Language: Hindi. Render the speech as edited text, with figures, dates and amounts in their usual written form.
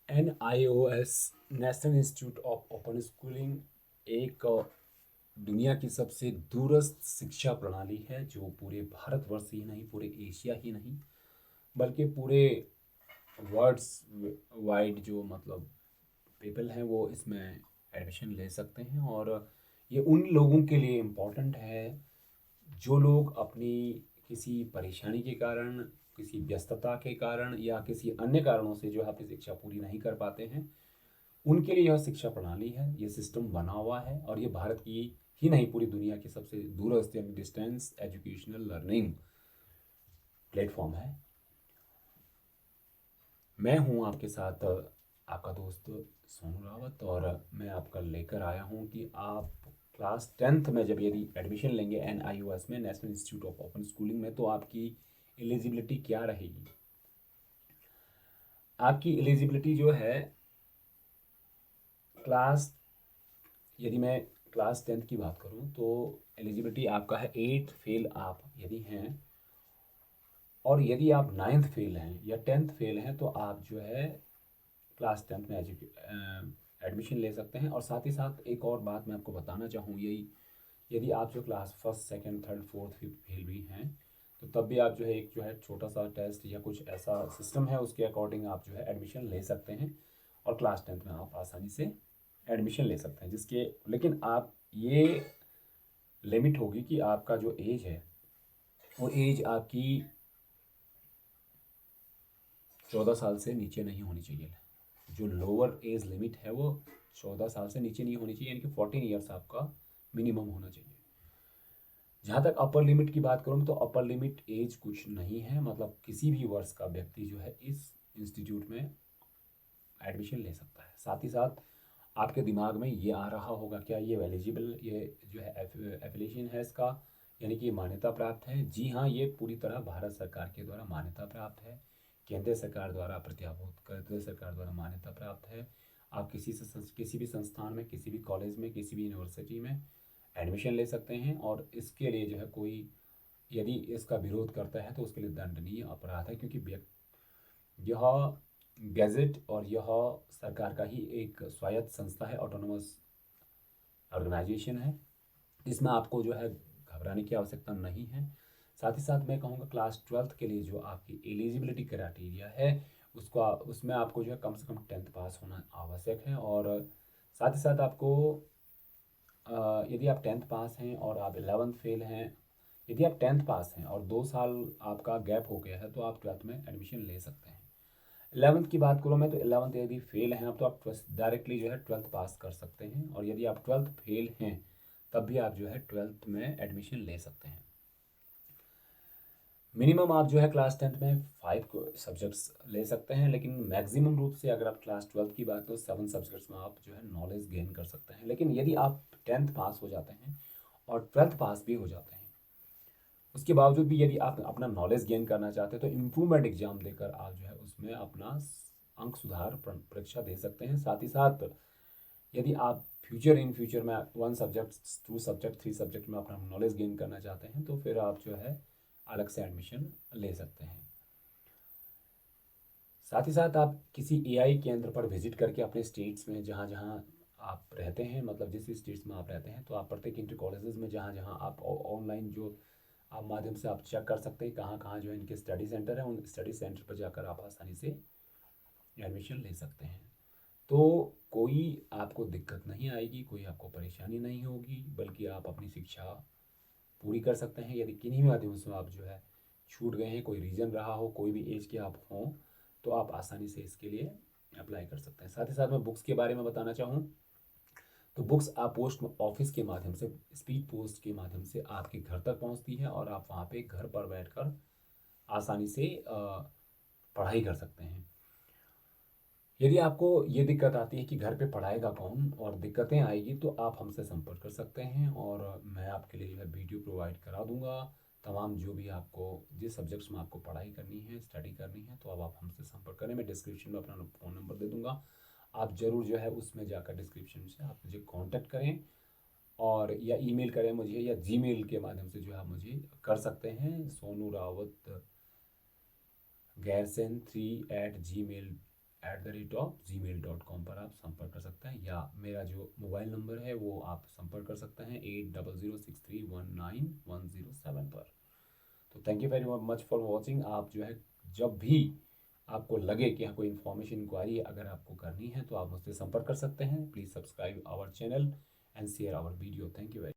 NIOS national institute of open schooling एक दुनिया की सबसे दूरस्थ शिक्षा प्रणाली है जो पूरे भारतवर्ष ही नहीं, पूरे एशिया ही नहीं, बल्कि पूरे वर्ल्ड्स वाइड जो मतलब पीपल हैं वो इसमें एडमिशन ले सकते हैं। और ये उन लोगों के लिए इम्पोर्टेंट है जो लोग अपनी किसी परेशानी के कारण, किसी व्यस्तता के कारण या किसी अन्य कारणों से जो है अपनी शिक्षा पूरी नहीं कर पाते हैं। उनके लिए यह शिक्षा प्रणाली है, ये सिस्टम बना हुआ है और ये भारत की ही नहीं पूरी दुनिया की सबसे दूरस्थ यानी डिस्टेंस एजुकेशनल लर्निंग प्लेटफॉर्म है। मैं हूँ आपके साथ आपका दोस्त सोनू रावत, और मैं आपका लेकर आया हूँ कि आप क्लास 10th में जब यदि एडमिशन लेंगे NIOS में, national institute of open schooling में, तो आपकी एलिजिबिलिटी क्या रहेगी। आपकी एलिजिबिलिटी जो है क्लास यदि मैं क्लास 10th की बात करूँ तो एलिजिबिलिटी आपका है 8th फेल आप यदि हैं, और यदि आप 9th फेल हैं या 10th फेल हैं तो आप जो है क्लास 10th में एडमिशन ले सकते हैं। और साथ ही साथ एक और बात मैं आपको बताना चाहूँ, यही यदि आप जो class first second third fourth fifth fail भी हैं तो तब भी आप जो है एक जो है छोटा सा टेस्ट या कुछ ऐसा सिस्टम है उसके अकॉर्डिंग आप जो है एडमिशन ले सकते हैं और क्लास 10th में आप आसानी से एडमिशन ले सकते हैं। जिसके लेकिन आप ये लिमिट होगी कि आपका जो एज है वो एज आपकी 14 साल से नीचे नहीं होनी चाहिए। जो लोअर एज लिमिट है वो 14 साल से नीचे नहीं होनी चाहिए, यानी कि 14 ईयर्स आपका मिनिमम होना चाहिए। जहाँ तक अपर लिमिट की बात करूँ तो अपर लिमिट एज कुछ नहीं है, मतलब किसी भी वर्ष का व्यक्ति जो है इस इंस्टीट्यूट में एडमिशन ले सकता है। साथ ही साथ आपके दिमाग में ये आ रहा होगा क्या ये एलिजिबल, ये जो है एफिलिएशन है इसका, यानी कि ये मान्यता प्राप्त है। जी हाँ, ये पूरी तरह भारत सरकार के द्वारा मान्यता प्राप्त है, केंद्र सरकार द्वारा प्रत्याभूत केंद्र सरकार द्वारा मान्यता प्राप्त है। आप किसी भी संस्थान में, किसी भी कॉलेज में, किसी भी यूनिवर्सिटी में एडमिशन ले सकते हैं। और इसके लिए जो है कोई यदि इसका विरोध करता है तो उसके लिए दंडनीय अपराध है, क्योंकि यह गैजेट और यह सरकार का ही एक स्वायत्त संस्था है, ऑटोनोमस ऑर्गेनाइजेशन है। इसमें आपको जो है घबराने की आवश्यकता नहीं है। साथ ही साथ मैं कहूँगा क्लास 12th के लिए जो आपकी एलिजिबिलिटी क्राइटेरिया है उसका उसमें आपको जो है कम से कम 10th पास होना आवश्यक है। और साथ ही साथ आपको यदि आप 10th पास हैं और आप 11th फेल हैं, यदि आप 10th पास हैं और 2 साल आपका गैप हो गया है तो आप 12th में एडमिशन ले सकते हैं। 11th की बात करूँ मैं तो 11th यदि फेल हैं आप तो आप डायरेक्टली जो है 12th पास कर सकते हैं, और यदि आप 12th फेल हैं तब भी आप जो है 12th में एडमिशन ले सकते हैं। मिनिमम आप जो है क्लास 10th में 5 सब्जेक्ट्स ले सकते हैं, लेकिन मैक्सिमम रूप से अगर आप क्लास 12th की बात तो 7 सब्जेक्ट्स में आप जो है नॉलेज गेन कर सकते हैं। लेकिन यदि आप 10th पास हो जाते हैं और 12th पास भी हो जाते हैं, उसके बावजूद भी यदि आप अपना नॉलेज गेन करना चाहते हैं तो इम्प्रूवमेंट एग्जाम देकर आप जो है उसमें अपना अंक सुधार परीक्षा दे सकते हैं। साथ ही साथ यदि आप इन फ्यूचर में 1 सब्जेक्ट 2 सब्जेक्ट 3 सब्जेक्ट में अपना नॉलेज गेन करना चाहते हैं तो फिर आप जो है अलग से एडमिशन ले सकते हैं। साथ ही साथ आप किसी AI केंद्र पर विजिट करके अपने स्टेट्स में जहाँ जहाँ आप रहते हैं, मतलब जिस भी स्टेट्स में आप रहते हैं, तो आप प्रत्येक इंटर कॉलेजेस में जहाँ जहाँ आप ऑनलाइन जो आप माध्यम से आप चेक कर सकते हैं कहाँ कहाँ जो है इनके स्टडी सेंटर है, उन स्टडी सेंटर पर जाकर आप आसानी से एडमिशन ले सकते हैं। तो कोई आपको दिक्कत नहीं आएगी, कोई आपको परेशानी नहीं होगी, बल्कि आप अपनी शिक्षा पूरी कर सकते हैं। यदि किन्हीं भी माध्यमों से आप जो है छूट गए हैं, कोई रीज़न रहा हो, कोई भी एज के आप हों, तो आप आसानी से इसके लिए अप्लाई कर सकते हैं। साथ ही साथ मैं बुक्स के बारे में बताना चाहूँ तो बुक्स आप पोस्ट ऑफिस के माध्यम से, स्पीड पोस्ट के माध्यम से आपके घर तक पहुँचती है और आप वहाँ पे घर पर बैठकर आसानी से पढ़ाई कर सकते हैं। यदि आपको ये दिक्कत आती है कि घर पे पढ़ाएगा कौन और दिक्कतें आएगी तो आप हमसे संपर्क कर सकते हैं, और मैं आपके लिए जो है वीडियो प्रोवाइड करा दूंगा। तमाम जो भी आपको जिस सब्जेक्ट्स में आपको पढ़ाई करनी है, स्टडी करनी है, तो अब आप हमसे संपर्क करें। मैं डिस्क्रिप्शन में अपना फ़ोन नंबर दे दूंगा, आप ज़रूर जो है उसमें जाकर डिस्क्रिप्शन से आप मुझे कांटेक्ट करें, और या ईमेल करें मुझे, या जीमेल के माध्यम से जो है आप मुझे कर सकते हैं, Sonu Rawat garrison 3@gmail gmail.com पर आप संपर्क कर सकते हैं, या मेरा जो मोबाइल नंबर है वो आप संपर्क कर सकते हैं 8006319107 पर। तो thank you very much for watching. आप जो है जब भी आपको लगे कि हाँ कोई इन्फॉर्मेशन इंक्वायरी अगर आपको करनी है तो आप मुझसे संपर्क कर सकते हैं। Please subscribe our channel and share our video. Thank you very